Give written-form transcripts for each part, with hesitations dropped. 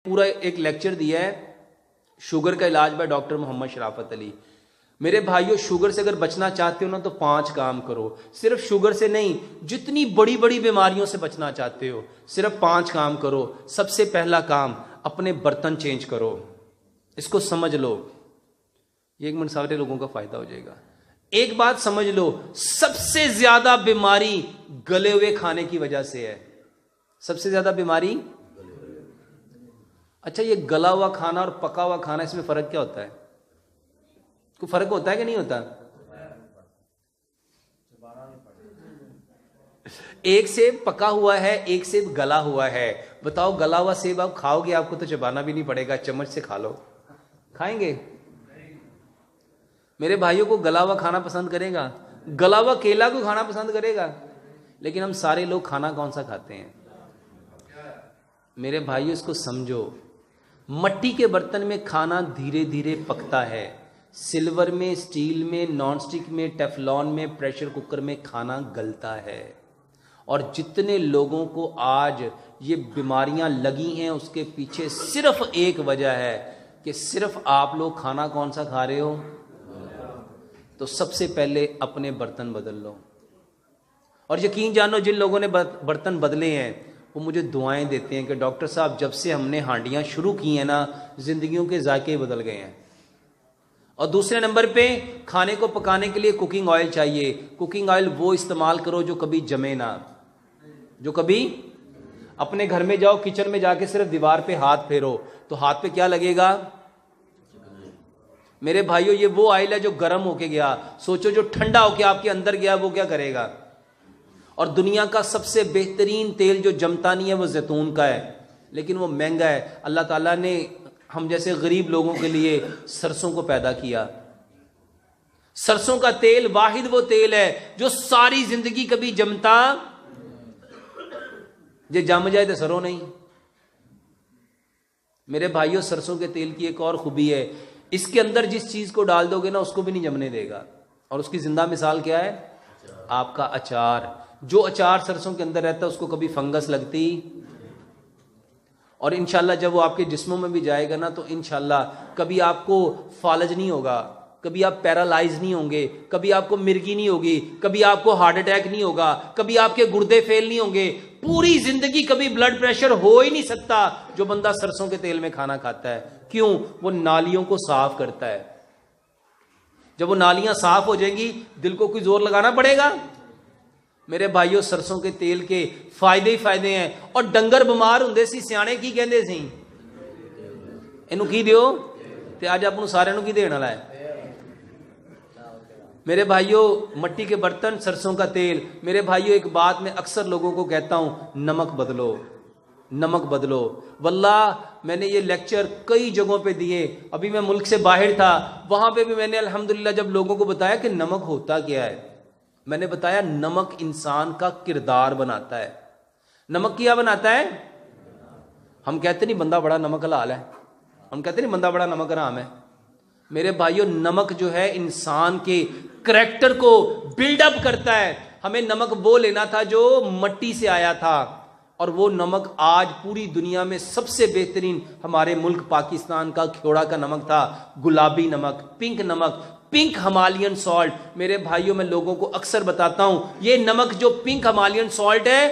पूरा एक लेक्चर दिया है शुगर का इलाज बाय डॉक्टर मोहम्मद शराफत अली। मेरे भाइयों, शुगर से अगर बचना चाहते हो ना तो 5 काम करो। सिर्फ शुगर से नहीं, जितनी बड़ी बड़ी बीमारियों से बचना चाहते हो सिर्फ 5 काम करो। सबसे पहला काम, अपने बर्तन चेंज करो। इसको समझ लो, 1 मिनट सारे लोगों का फायदा हो जाएगा। एक बात समझ लो, सबसे ज्यादा बीमारी गले हुए खाने की वजह से है। सबसे ज्यादा बीमारी। अच्छा, ये गला हुआ खाना और पका हुआ खाना, इसमें फर्क क्या होता है? कोई फर्क होता है कि नहीं होता? एक सेब पका हुआ है, एक सेब गला हुआ है। बताओ, गला हुआ सेब आप खाओगे, आपको तो चबाना भी नहीं पड़ेगा, चम्मच से खा लो। खाएंगे? मेरे भाइयों को गला हुआ खाना पसंद करेगा? गला हुआ केला को खाना पसंद करेगा? लेकिन हम सारे लोग खाना कौन सा खाते हैं? मेरे भाइयों, इसको समझो, मट्टी के बर्तन में खाना धीरे धीरे पकता है। सिल्वर में, स्टील में, नॉन स्टिक में, टेफलॉन में, प्रेशर कुकर में खाना गलता है। और जितने लोगों को आज ये बीमारियां लगी हैं, उसके पीछे सिर्फ एक वजह है कि सिर्फ आप लोग खाना कौन सा खा रहे हो। तो सबसे पहले अपने बर्तन बदल लो। और यकीन जानो, जिन लोगों ने बर्तन बदले हैं वो मुझे दुआएं देते हैं कि डॉक्टर साहब, जब से हमने हांडियां शुरू की हैं ना, जिंदगियों के जायके बदल गए हैं। और दूसरे नंबर पे, खाने को पकाने के लिए कुकिंग ऑयल चाहिए। कुकिंग ऑयल वो इस्तेमाल करो जो कभी जमे ना, जो कभी। अपने घर में जाओ, किचन में जाके सिर्फ दीवार पे हाथ फेरो तो हाथ पे क्या लगेगा? मेरे भाइयों, ये वो ऑयल है जो गर्म होके गया। सोचो, जो ठंडा होके आपके अंदर गया वो क्या करेगा? और दुनिया का सबसे बेहतरीन तेल जो जमता नहीं है वो जैतून का है, लेकिन वो महंगा है। अल्लाह ताला ने हम जैसे गरीब लोगों के लिए सरसों को पैदा किया। सरसों का तेल वाहिद वो तेल है जो सारी जिंदगी कभी जमता, जे जम जाए तो सरो नहीं। मेरे भाइयों, सरसों के तेल की एक और खूबी है, इसके अंदर जिस चीज को डाल दोगे ना उसको भी नहीं जमने देगा। और उसकी जिंदा मिसाल क्या है? आपका अचार। जो अचार सरसों के अंदर रहता है उसको कभी फंगस लगती। और इंशाल्लाह जब वो आपके जिस्मों में भी जाएगा ना तो इंशाल्लाह कभी आपको फालज नहीं होगा, कभी आप पैरालाइज नहीं होंगे, कभी आपको मिर्गी नहीं होगी, कभी आपको हार्ट अटैक नहीं होगा, कभी आपके गुर्दे फेल नहीं होंगे। पूरी जिंदगी कभी ब्लड प्रेशर हो ही नहीं सकता जो बंदा सरसों के तेल में खाना खाता है। क्यों? वो नालियों को साफ करता है। जब वो नालियां साफ हो जाएंगी, दिल को कोई जोर लगाना पड़ेगा? मेरे भाइयों, सरसों के तेल के फायदे ही फायदे हैं। और डंगर बीमार हुंदे सी, सियाणे की कहंदे सी, इनू की दियो, ते अज आपां नूं सारिआं नूं की देण वाला है। मेरे भाइयों, मट्टी के बर्तन, सरसों का तेल। मेरे भाइयों, एक बात मैं अक्सर लोगों को कहता हूं, नमक बदलो, नमक बदलो। वल्लाह मैंने ये लेक्चर कई जगहों पे दिए। अभी मैं मुल्क से बाहर था, वहां पे भी मैंने अल्हम्दुलिल्लाह जब लोगों को बताया कि नमक होता क्या है, मैंने बताया नमक इंसान का किरदार बनाता है। नमक क्या बनाता है? हम कहते नहीं बंदा बड़ा नमक हलाल है, हम कहते नहीं बंदा बड़ा नमक हराम है। मेरे भाइयों, नमक जो है इंसान के करैक्टर को बिल्डअप करता है। हमें नमक वो लेना था जो मट्टी से आया था, और वो नमक आज पूरी दुनिया में सबसे बेहतरीन हमारे मुल्क पाकिस्तान का खेड़ा का नमक था, गुलाबी नमक, पिंक नमक, पिंक हिमालयन सॉल्ट। मेरे भाइयों, मैं लोगों को अक्सर बताता हूं, ये नमक जो पिंक हिमालयन सॉल्ट है,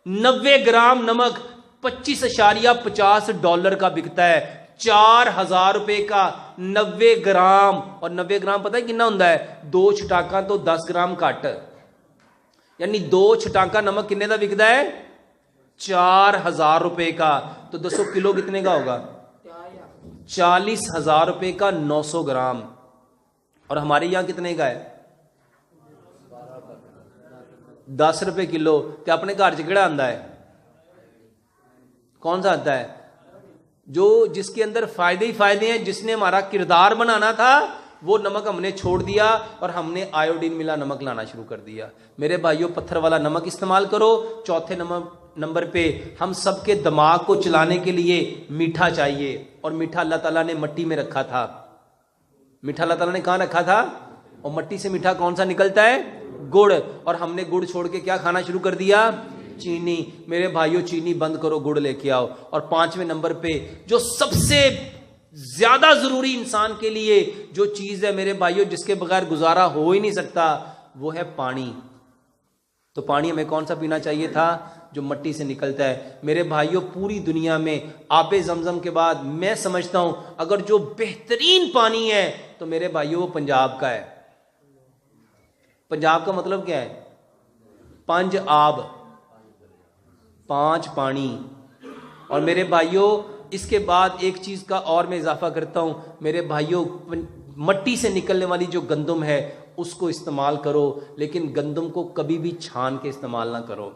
90 ग्राम नमक $25.50 का बिकता है। 4000 रुपए का 90 ग्राम। और 90 ग्राम पता है कितना होता है? 2 छटाका तो 10 ग्राम घट, यानी 2 छटाका नमक कितने का बिकता है? 4000 रुपए का। तो 200 किलो कितने का होगा? 40,000 रुपए का 900 ग्राम। और हमारे यहां कितने का है? 10 रुपए किलो। तो अपने घर च केड़ा आंदा है? कौन सा आता है? जो जिसके अंदर फायदे ही फायदे हैं। जिसने हमारा किरदार बनाना था वो नमक हमने छोड़ दिया और हमने आयोडीन मिला नमक लाना शुरू कर दिया। मेरे भाइयों, पत्थर वाला नमक इस्तेमाल करो। चौथे नंबर पे, हम सबके दिमाग को चलाने के लिए मीठा चाहिए, और मीठा अल्लाह ताला ने मट्टी में रखा था। मीठा अल्लाह ताला ने कहां रखा था? और मट्टी से मीठा कौन सा निकलता है? गुड़। और हमने गुड़ छोड़ के क्या खाना शुरू कर दिया? चीनी। मेरे भाइयों चीनी बंद करो, गुड़ लेके आओ। और 5वें नंबर पे जो सबसे ज्यादा जरूरी इंसान के लिए जो चीज है मेरे भाइयों, जिसके बगैर गुजारा हो ही नहीं सकता, वो है पानी। तो पानी हमें कौन सा पीना चाहिए था? जो मट्टी से निकलता है। मेरे भाइयों पूरी दुनिया में आबे जमजम के बाद मैं समझता हूं अगर जो बेहतरीन पानी है तो मेरे भाइयों वो पंजाब का है। पंजाब का मतलब क्या है? 5 आब, 5 पानी। और मेरे भाइयों इसके बाद एक चीज का और मैं इजाफा करता हूं, मेरे भाइयों मट्टी से निकलने वाली जो गंदम है उसको इस्तेमाल करो, लेकिन गंदम को कभी भी छान के इस्तेमाल ना करो।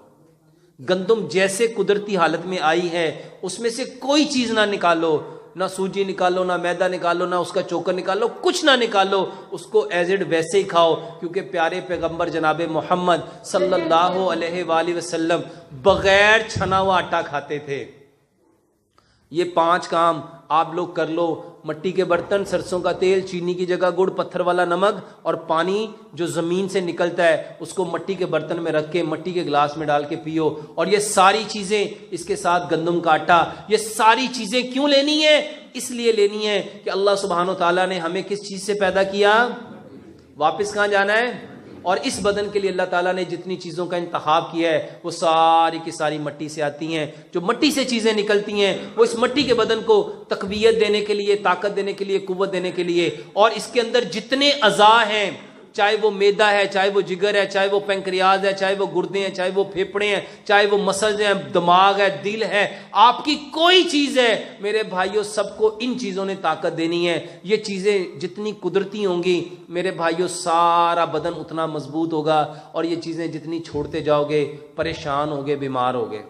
गंदम जैसे कुदरती हालत में आई है उसमें से कोई चीज ना निकालो, ना सूजी निकालो, ना मैदा निकालो, ना उसका चोकर निकालो, कुछ ना निकालो, उसको एज इट वैसे ही खाओ। क्योंकि प्यारे पैगंबर जनाबे मोहम्मद सल्लल्लाहु अलैहि वसल्लम बगैर छना हुआ आटा खाते थे। ये 5 काम आप लोग कर लो। मट्टी के बर्तन, सरसों का तेल, चीनी की जगह गुड़, पत्थर वाला नमक, और पानी जो जमीन से निकलता है उसको मट्टी के बर्तन में रख के मट्टी के गिलास में डाल के पियो। और ये सारी चीजें, इसके साथ गंदम का आटा, ये सारी चीजें क्यों लेनी है? इसलिए लेनी है कि अल्लाह सुब्हानो ताला ने हमें किस चीज से पैदा किया? वापस कहां जाना है? और इस बदन के लिए अल्लाह ताला ने जितनी चीज़ों का इंतखाब किया है वो सारी की सारी मट्टी से आती हैं। जो मट्टी से चीज़ें निकलती हैं वो इस मट्टी के बदन को तकवीयत देने के लिए, ताकत देने के लिए, कुव्वत देने के लिए। और इसके अंदर जितने अज़ा हैं, चाहे वो मैदा है, चाहे वो जिगर है, चाहे वो पैंक्रियाज है, चाहे वो गुर्दे हैं, चाहे वो फेफड़े हैं, चाहे वो मसल्स हैं, दिमाग है, दिल है, आपकी कोई चीज़ है मेरे भाइयों, सबको इन चीज़ों ने ताकत देनी है। ये चीज़ें जितनी कुदरती होंगी मेरे भाइयों सारा बदन उतना मजबूत होगा। और ये चीज़ें जितनी छोड़ते जाओगे परेशान होगे, बीमार होगे।